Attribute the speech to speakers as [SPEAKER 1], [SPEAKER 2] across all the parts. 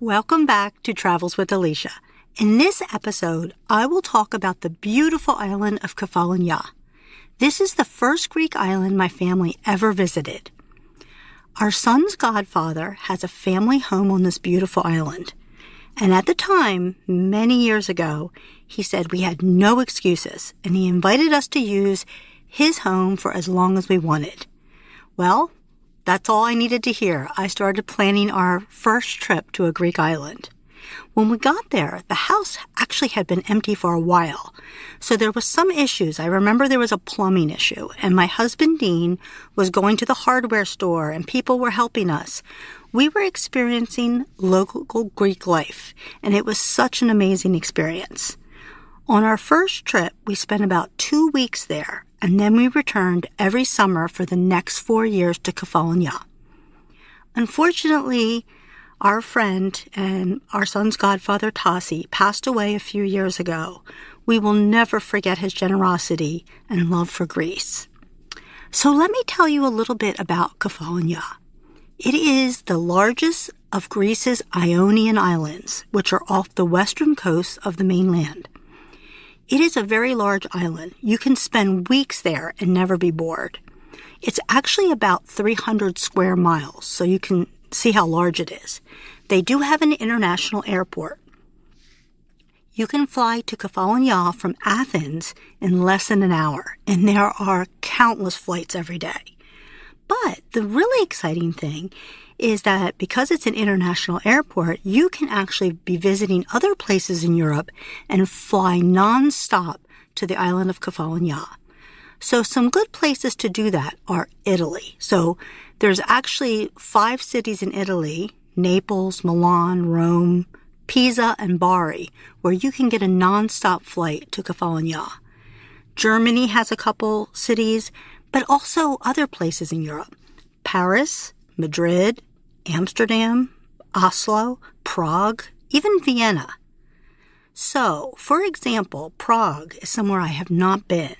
[SPEAKER 1] Welcome back to Travels with Alicia. In this episode, I will talk about the beautiful island of Kefalonia. This is the first Greek island my family ever visited. Our son's godfather has a family home on this beautiful island. And at the time, many years ago, he said we had no excuses, and he invited us to use his home for as long as we wanted. Well, that's all I needed to hear. I started planning our first trip to a Greek island. When we got there, the house actually had been empty for a while. So there was some issues. I remember there was a plumbing issue, and my husband, Dean, was going to the hardware store, and people were helping us. We were experiencing local Greek life, and it was such an amazing experience. On our first trip, we spent about 2 weeks there, and then we returned every summer for the next 4 years to Kefalonia. Unfortunately, our friend and our son's godfather, Tassi, passed away a few years ago. We will never forget his generosity and love for Greece. So let me tell you a little bit about Kefalonia. It is the largest of Greece's Ionian islands, which are off the western coast of the mainland. It is a very large island. You can spend weeks there and never be bored. It's actually about 300 square miles, so you can see how large it is. They do have an international airport. You can fly to Kefalonia from Athens in less than an hour, and there are countless flights every day. But the really exciting thing is that because it's an international airport, you can actually be visiting other places in Europe and fly non-stop to the island of Kefalonia. So some good places to do that are Italy. So there's actually 5 cities in Italy, Naples, Milan, Rome, Pisa, and Bari, where you can get a non-stop flight to Kefalonia. Germany has a couple cities, but also other places in Europe. Paris, Madrid, Amsterdam, Oslo, Prague, even Vienna. So, for example, Prague is somewhere I have not been,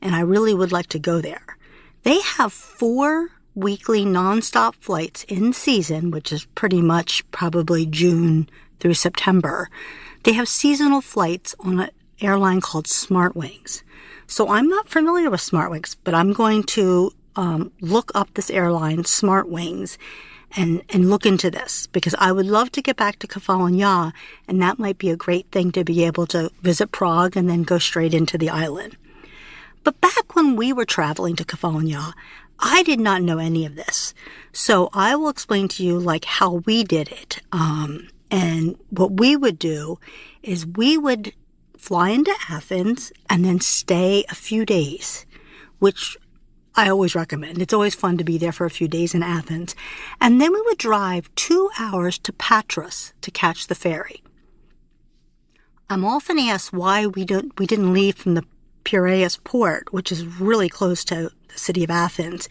[SPEAKER 1] and I really would like to go there. They have 4 weekly nonstop flights in season, which is pretty much probably June through September. They have seasonal flights on an airline called SmartWings. So I'm not familiar with SmartWings, but I'm going to look up this airline, SmartWings, and look into this, because I would love to get back to Kefalonia, and that might be a great thing to be able to visit Prague and then go straight into the island. But back when we were traveling to Kefalonia, I did not know any of this. So I will explain to you how we did it. And what we would do is we would fly into Athens and then stay a few days, which I always recommend. It's always fun to be there for a few days in Athens. And then we would drive 2 hours to Patras to catch the ferry. I'm often asked why we didn't leave from the Piraeus port, which is really close to the city of Athens.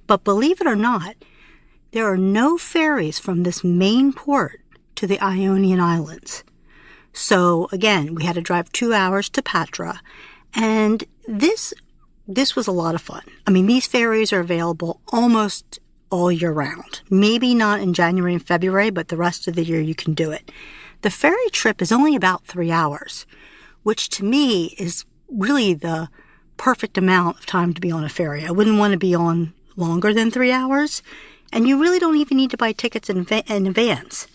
[SPEAKER 1] But believe it or not, there are no ferries from this main port to the Ionian Islands. So again, we had to drive 2 hours to Patra, and this was a lot of fun. I mean, these ferries are available almost all year round. Maybe not in January and February, but the rest of the year you can do it. The ferry trip is only about 3 hours, which to me is really the perfect amount of time to be on a ferry. I wouldn't want to be on longer than 3 hours, and you really don't even need to buy tickets in advance.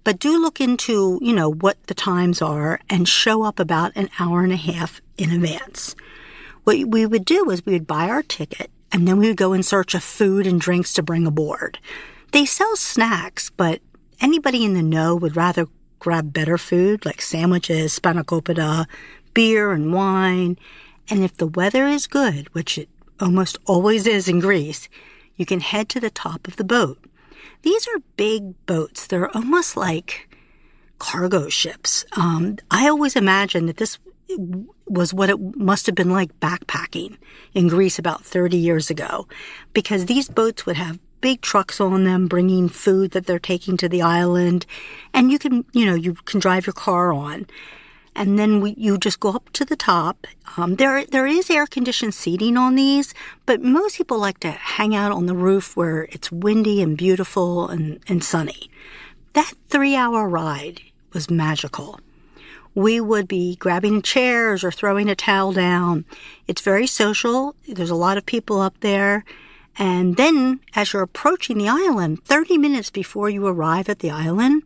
[SPEAKER 1] But do look into, what the times are and show up about an hour and a half in advance. What we would do is we would buy our ticket, and then we would go in search of food and drinks to bring aboard. They sell snacks, but anybody in the know would rather grab better food like sandwiches, spanakopita, beer and wine. And if the weather is good, which it almost always is in Greece, you can head to the top of the boat. These are big boats. They're almost like cargo ships. I always imagined that this was what it must have been like backpacking in Greece about 30 years ago, because these boats would have big trucks on them bringing food that they're taking to the island, and you can drive your car on. And then you just go up to the top. There is air-conditioned seating on these, but most people like to hang out on the roof where it's windy and beautiful and sunny. that 3-hour ride was magical. We would be grabbing chairs or throwing a towel down. It's very social. There's a lot of people up there. And then as you're approaching the island, 30 minutes before you arrive at the island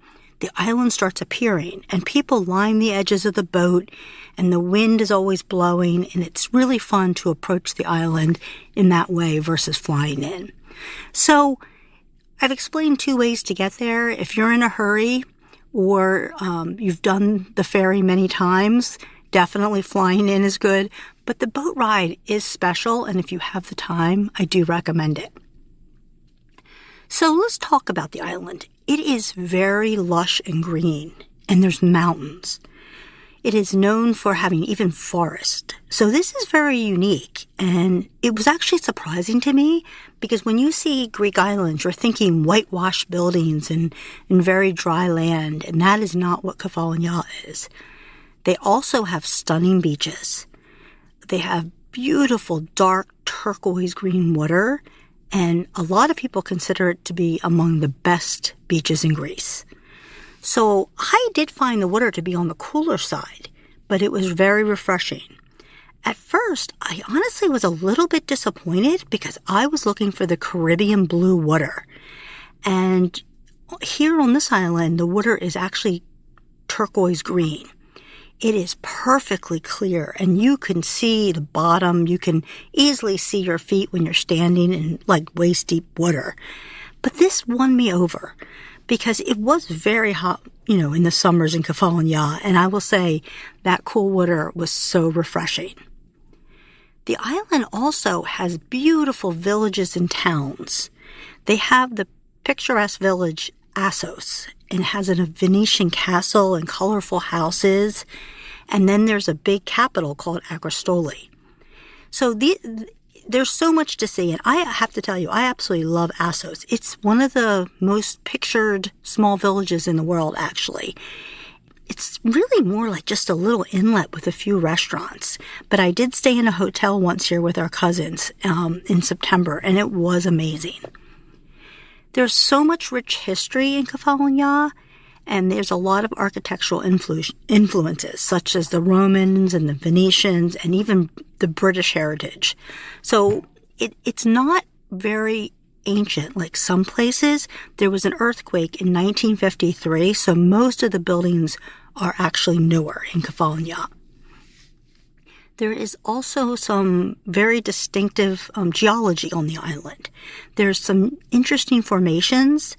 [SPEAKER 1] starts appearing and people line the edges of the boat and the wind is always blowing and it's really fun to approach the island in that way versus flying in. So I've explained 2 ways to get there. If you're in a hurry or you've done the ferry many times, definitely flying in is good. But the boat ride is special, and if you have the time, I do recommend it. So let's talk about the island. It is very lush and green, and there's mountains. It is known for having even forest. So this is very unique, and it was actually surprising to me because when you see Greek islands, you're thinking whitewashed buildings and very dry land, and that is not what Kefalonia is. They also have stunning beaches. They have beautiful, dark, turquoise green water, and a lot of people consider it to be among the best beaches in Greece. So I did find the water to be on the cooler side, but it was very refreshing. At first, I honestly was a little bit disappointed because I was looking for the Caribbean blue water. And here on this island, the water is actually turquoise green. It is perfectly clear, and you can see the bottom. You can easily see your feet when you're standing in like waist-deep water. But this won me over because it was very hot, in the summers in Kefalonia, and I will say that cool water was so refreshing. The island also has beautiful villages and towns. They have the picturesque village Assos, and it has a Venetian castle and colorful houses. And then there's a big capital called Agristoli. So there's so much to see. And I have to tell you, I absolutely love Assos. It's one of the most pictured small villages in the world, actually. It's really more like just a little inlet with a few restaurants. But I did stay in a hotel once here with our cousins in September, and it was amazing. There's so much rich history in Kefalonia, and there's a lot of architectural influences, such as the Romans and the Venetians and even the British heritage. So it's not very ancient like some places. There was an earthquake in 1953, so most of the buildings are actually newer in Kefalonia. There is also some very distinctive geology on the island. There's some interesting formations.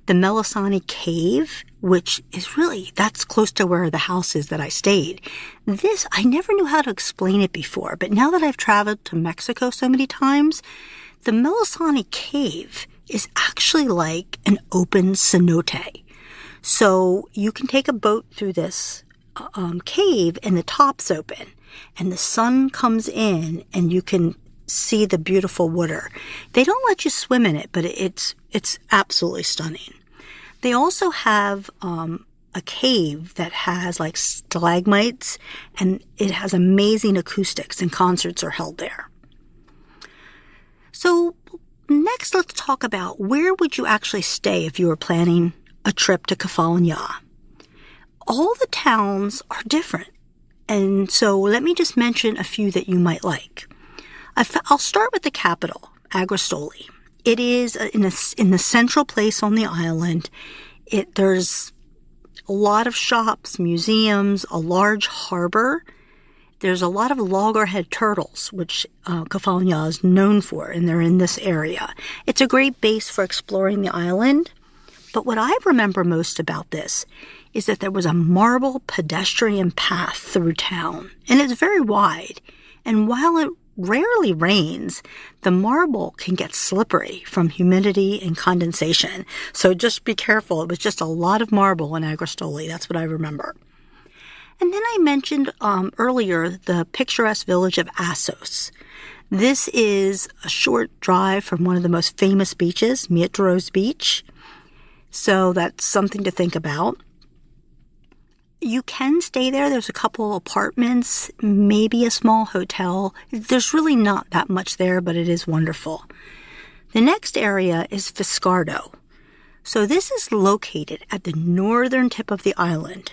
[SPEAKER 1] The Melisani Cave, which is that's close to where the house is that I stayed. This, I never knew how to explain it before, but now that I've traveled to Mexico so many times, the Melisani Cave is actually like an open cenote. So you can take a boat through this cave and the top's open, and the sun comes in and you can see the beautiful water. They don't let you swim in it, but it's absolutely stunning. They also have a cave that has like stalagmites, and it has amazing acoustics, and concerts are held there. So next, let's talk about where would you actually stay if you were planning a trip to Kefalonia. All the towns are different, and so let me just mention a few that you might like. I'll start with the capital, Agristoli. It is in the central place on the island. There's a lot of shops, museums, a large harbor. There's a lot of loggerhead turtles, which Kefalonia is known for, and they're in this area. It's a great base for exploring the island. But what I remember most about this is that there was a marble pedestrian path through town, and it's very wide. And while it rarely rains, the marble can get slippery from humidity and condensation. So just be careful. It was just a lot of marble in Agristoli. That's what I remember. And then I mentioned earlier the picturesque village of Assos. This is a short drive from one of the most famous beaches, Mietros Beach. So that's something to think about. You can stay there. There's a couple apartments, maybe a small hotel. There's really not that much there, but it is wonderful. The next area is Fiskardo. So this is located at the northern tip of the island.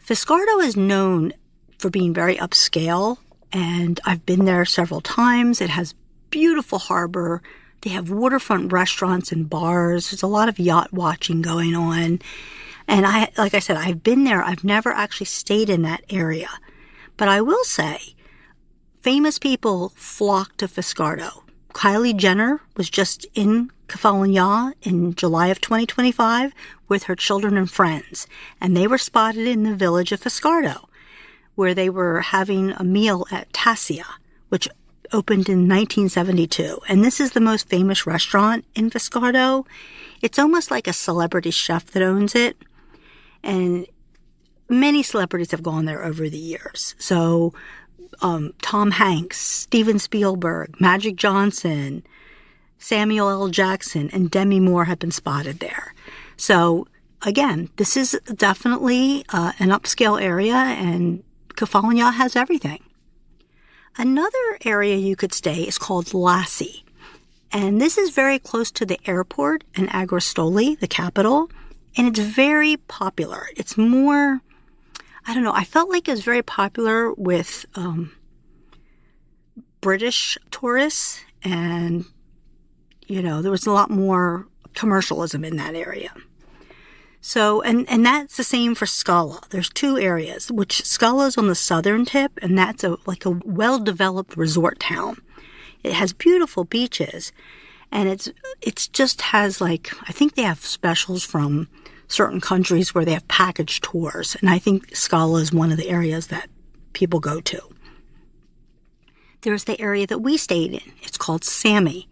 [SPEAKER 1] Fiskardo is known for being very upscale, and I've been there several times. It has beautiful harbor. They have waterfront restaurants and bars. There's a lot of yacht watching going on. And like I said, I've been there. I've never actually stayed in that area. But I will say, famous people flock to Fiskardo. Kylie Jenner was just in Kefalonia in July of 2025 with her children and friends, and they were spotted in the village of Fiskardo, where they were having a meal at Ithaca, which opened in 1972. And this is the most famous restaurant in Fiskardo. It's almost like a celebrity chef that owns it, and many celebrities have gone there over the years. So Tom Hanks, Steven Spielberg, Magic Johnson, Samuel L. Jackson, and Demi Moore have been spotted there. So again, this is definitely an upscale area, and Kefalonia has everything. Another area you could stay is called Lassi, and this is very close to the airport in Agrostoli, the capital, and it's very popular. It's more, I don't know, I felt like it was very popular with British tourists, and, you know, there was a lot more commercialism in that area. So, and that's the same for Scala. There's two areas, which Scala's on the southern tip, and that's like a well-developed resort town. It has beautiful beaches, and it's just has like, I think they have specials from certain countries where they have package tours, and I think Scala is one of the areas that people go to. There's the area that we stayed in. It's called Sami,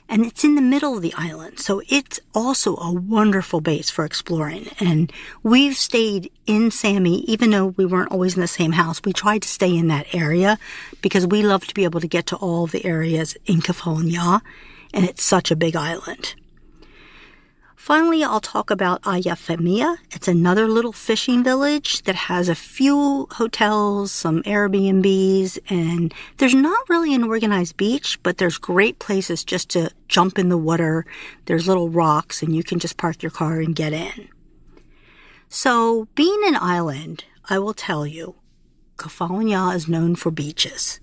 [SPEAKER 1] and it's in the middle of the island, so it's also a wonderful base for exploring. And we've stayed in Sami, even though we weren't always in the same house. We tried to stay in that area because we love to be able to get to all of the areas in Kefalonia, and it's such a big island. Finally, I'll talk about Ionian. It's another little fishing village that has a few hotels, some Airbnbs, and there's not really an organized beach, but there's great places just to jump in the water. There's little rocks, and you can just park your car and get in. So, being an island, I will tell you, Kefalonia is known for beaches.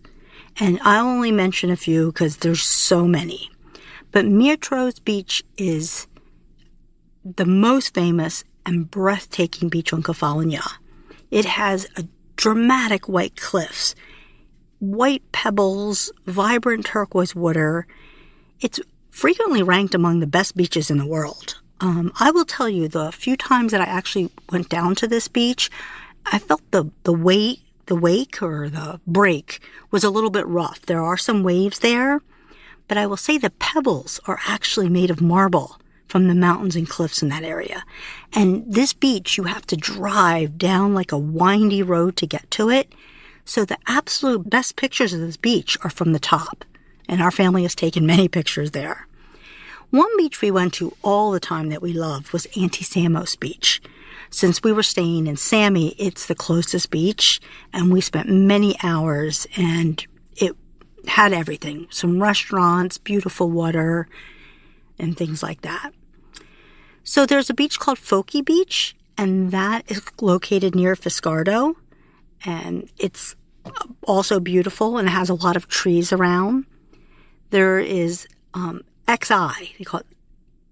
[SPEAKER 1] And I'll only mention a few because there's so many. But Mirtro's beach is the most famous and breathtaking beach on Kefalonia. It has a dramatic white cliffs, white pebbles, vibrant turquoise water. It's frequently ranked among the best beaches in the world. I will tell you, the few times that I actually went down to this beach, I felt the wake or the break was a little bit rough. There are some waves there, but I will say the pebbles are actually made of marble from the mountains and cliffs in that area. And this beach, you have to drive down like a windy road to get to it. So the absolute best pictures of this beach are from the top. And our family has taken many pictures there. One beach we went to all the time that we loved was Anti-Samos Beach. Since we were staying in Sami, it's the closest beach, and we spent many hours, and it had everything. Some restaurants, beautiful water, and things like that. So there's a beach called Foki Beach, and that is located near Fiskardo, and it's also beautiful, and it has a lot of trees around. There is XI, they call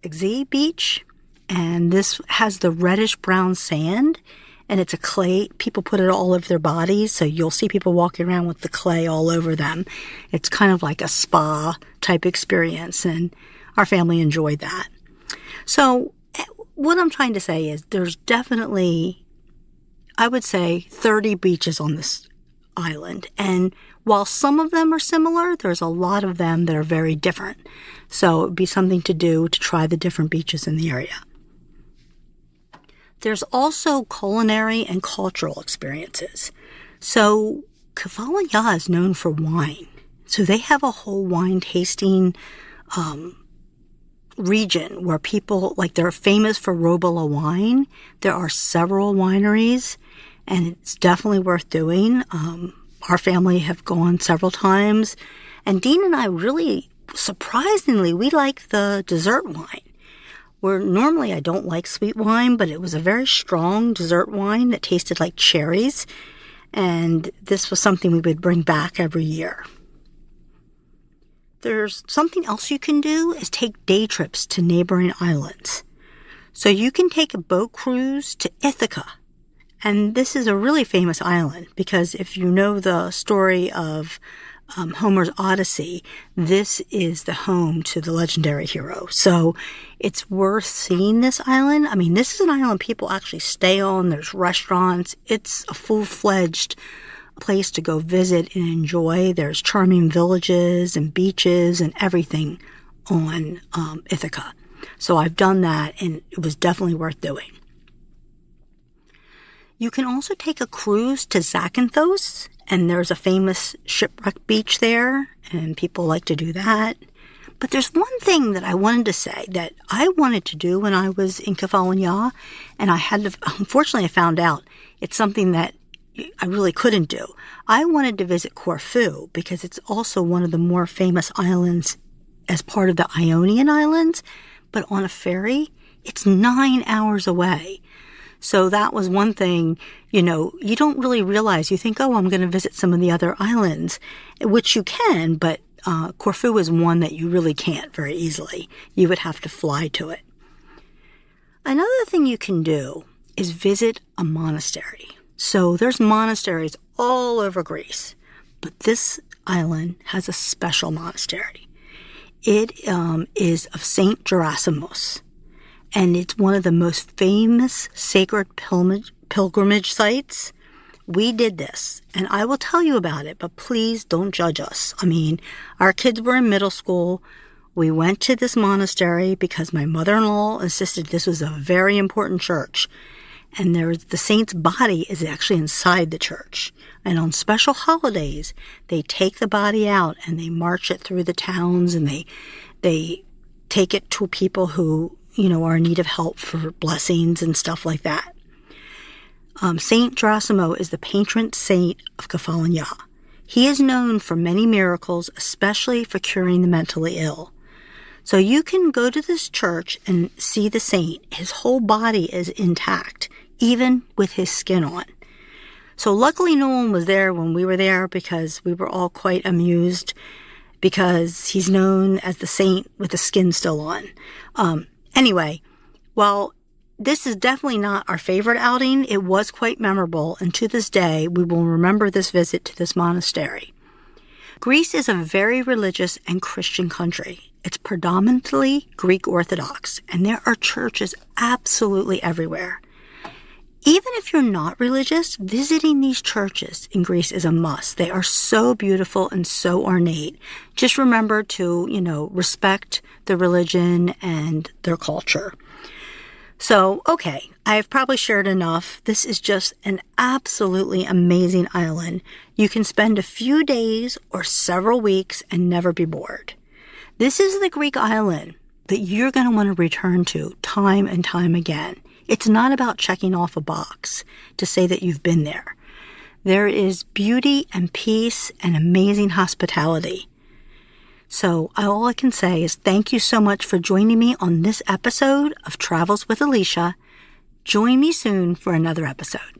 [SPEAKER 1] it XI Beach, and this has the reddish-brown sand, and it's a clay. People put it all over their bodies, so you'll see people walking around with the clay all over them. It's kind of like a spa-type experience, and our family enjoyed that. So what I'm trying to say is there's definitely, I would say, 30 beaches on this island. And while some of them are similar, there's a lot of them that are very different. So it would be something to do to try the different beaches in the area. There's also culinary and cultural experiences. So Kefalonia is known for wine. So they have a whole wine tasting region where people, like, they're famous for Robola wine. There are several wineries, and it's definitely worth doing. Our family have gone several times, and Dean and I really, surprisingly, we like the dessert wine. where normally I don't like sweet wine, but it was a very strong dessert wine that tasted like cherries, and this was something we would bring back every year. There's something else you can do is take day trips to neighboring islands. So you can take a boat cruise to Ithaca. And this is a really famous island because if you know the story of Homer's Odyssey, this is the home to the legendary hero. So it's worth seeing this island. I mean, this is an island people actually stay on. There's restaurants. It's a full-fledged place to go visit and enjoy. There's charming villages and beaches and everything on Ithaca. So I've done that, and it was definitely worth doing. You can also take a cruise to Zakynthos, and there's a famous shipwreck beach there, and people like to do that. But there's one thing that I wanted to say that I wanted to do when I was in Kefalonia, and unfortunately I found out it's something that I really couldn't do. I wanted to visit Corfu because it's also one of the more famous islands as part of the Ionian Islands, but on a ferry, it's 9 hours away. So that was one thing, you don't really realize. You think, oh, I'm going to visit some of the other islands, which you can, but Corfu is one that you really can't very easily. You would have to fly to it. Another thing you can do is visit a monastery. So there's monasteries all over Greece, but this island has a special monastery. It is of Saint Gerasimos. And it's one of the most famous sacred pilgrimage sites. We did this, and I will tell you about it, but please don't judge us. I mean, our kids were in middle school. We went to this monastery because my mother-in-law insisted this was a very important church. And the saint's body is actually inside the church. And on special holidays, they take the body out and they march it through the towns, and they take it to people who are in need of help for blessings and stuff like that. Saint Gerasimo is the patron saint of Kefalonia. He is known for many miracles, especially for curing the mentally ill. So you can go to this church and see the saint. His whole body is intact, even with his skin on. So luckily no one was there when we were there because we were all quite amused because he's known as the saint with the skin still on. Anyway, while this is definitely not our favorite outing, it was quite memorable, and to this day, we will remember this visit to this monastery. Greece is a very religious and Christian country. It's predominantly Greek Orthodox, and there are churches absolutely everywhere. Even if you're not religious, visiting these churches in Greece is a must. They are so beautiful and so ornate. Just remember to, respect the religion and their culture. So, okay, I've probably shared enough. This is just an absolutely amazing island. You can spend a few days or several weeks and never be bored. This is the Greek island that you're going to want to return to time and time again. It's not about checking off a box to say that you've been there. There is beauty and peace and amazing hospitality. So all I can say is thank you so much for joining me on this episode of Travels with Alicia. Join me soon for another episode.